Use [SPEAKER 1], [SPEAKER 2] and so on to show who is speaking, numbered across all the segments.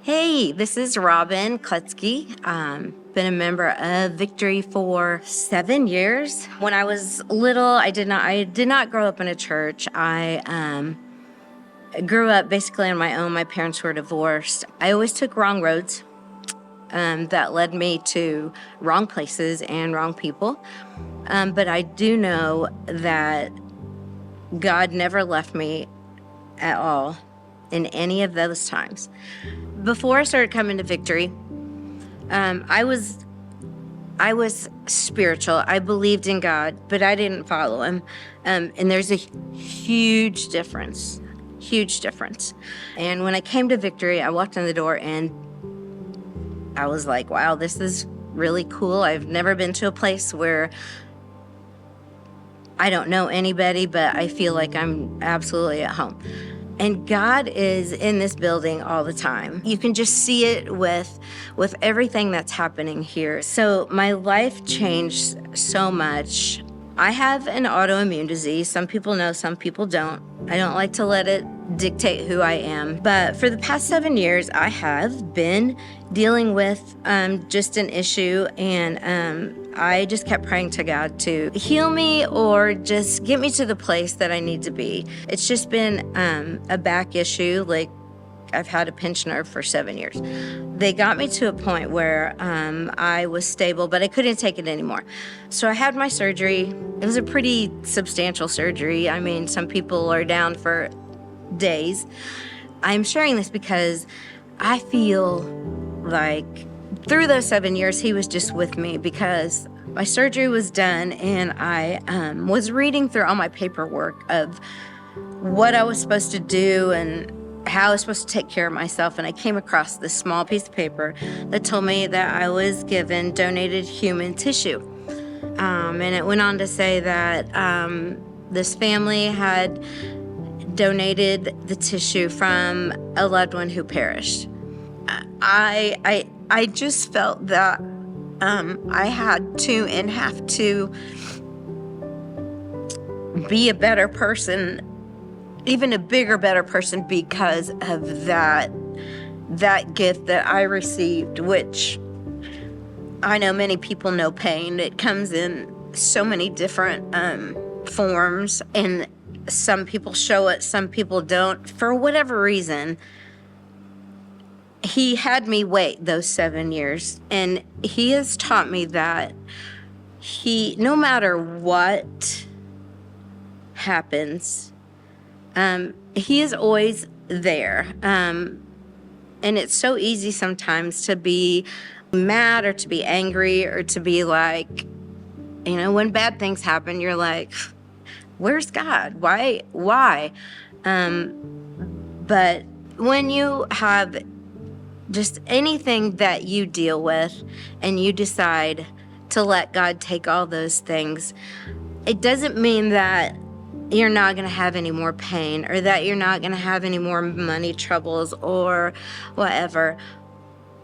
[SPEAKER 1] Hey, this is Robin Klutzke. Been a member of Victory for 7 years. When I was little, I did not grow up in a church. I grew up basically on my own. My parents were divorced. I always took wrong roads that led me to wrong places and wrong people. But I do know that God never left me at all in any of those times. Before I started coming to Victory, I was spiritual. I believed in God, but I didn't follow him. And there's a huge difference. And when I came to Victory, I walked in the door and I was like, wow, this is really cool. I've never been to a place where I don't know anybody, but I feel like I'm absolutely at home. And God is in this building all the time. You can just see it with everything that's happening here. So my life changed so much. I have an autoimmune disease. Some people know, some people don't. I don't like to let it dictate who I am. But for the past 7 years, I have been dealing with just an issue, and I just kept praying to God to heal me or just get me to the place that I need to be. It's just been a back issue. Like, I've had a pinched nerve for 7 years. They got me to a point where I was stable, but I couldn't take it anymore. So I had my surgery. It was a pretty substantial surgery. I mean, some people are down for days. I'm sharing this because I feel like through those 7 years, he was just with me, because my surgery was done and I was reading through all my paperwork of what I was supposed to do and how I was supposed to take care of myself. And I came across this small piece of paper that told me that I was given donated human tissue. And it went on to say that this family had donated the tissue from a loved one who perished. I just felt that I had to and have to be a better person, even a bigger, better person, because of that gift that I received, which I know many people know pain. It comes in so many different forms, and some people show it, some people don't. For whatever reason, he had me wait those 7 years, and he has taught me that no matter what happens, he is always there. And it's so easy sometimes to be mad or to be angry or to be like, when bad things happen, you're like, where's God? Why? But when you have just anything that you deal with and you decide to let God take all those things, it doesn't mean that you're not going to have any more pain or that you're not going to have any more money troubles or whatever,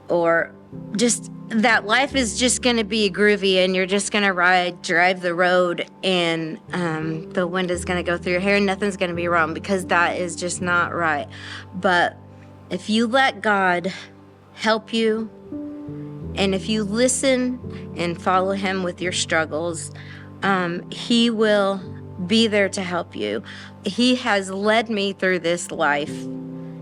[SPEAKER 1] or just that life is just going to be groovy and you're just going to drive the road and the wind is going to go through your hair and nothing's going to be wrong, because that is just not right. But if you let God help you, and if you listen and follow him with your struggles, he will be there to help you. He has led me through this life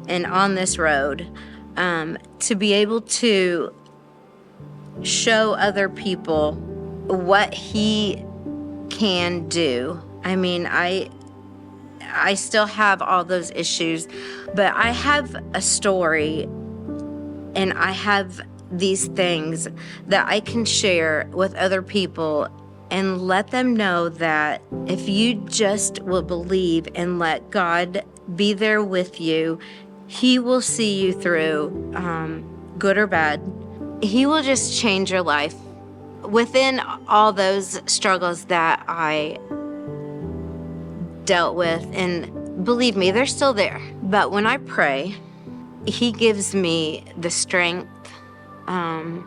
[SPEAKER 1] and on this road to be able to show other people what he can do. I mean, I still have all those issues, but I have a story and I have these things that I can share with other people and let them know that if you just will believe and let God be there with you, he will see you through, good or bad. He will just change your life. Within all those struggles that I dealt with, and believe me, they're still there. But when I pray, he gives me the strength and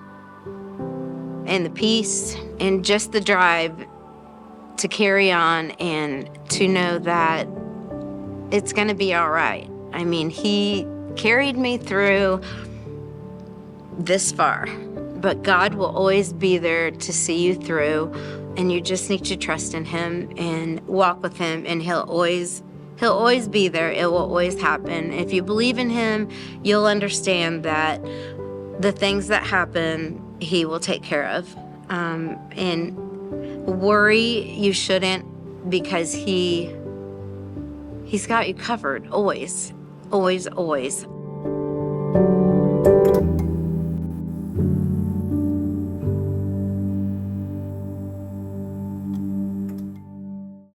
[SPEAKER 1] the peace and just the drive to carry on and to know that it's going to be all right. I mean, he carried me through this far, but God will always be there to see you through, and you just need to trust in him and walk with him, and he'll always be there. It will always happen. If you believe in him, you'll understand that the things that happen, he will take care of. And worry, you shouldn't, because he's got you covered always, always, always.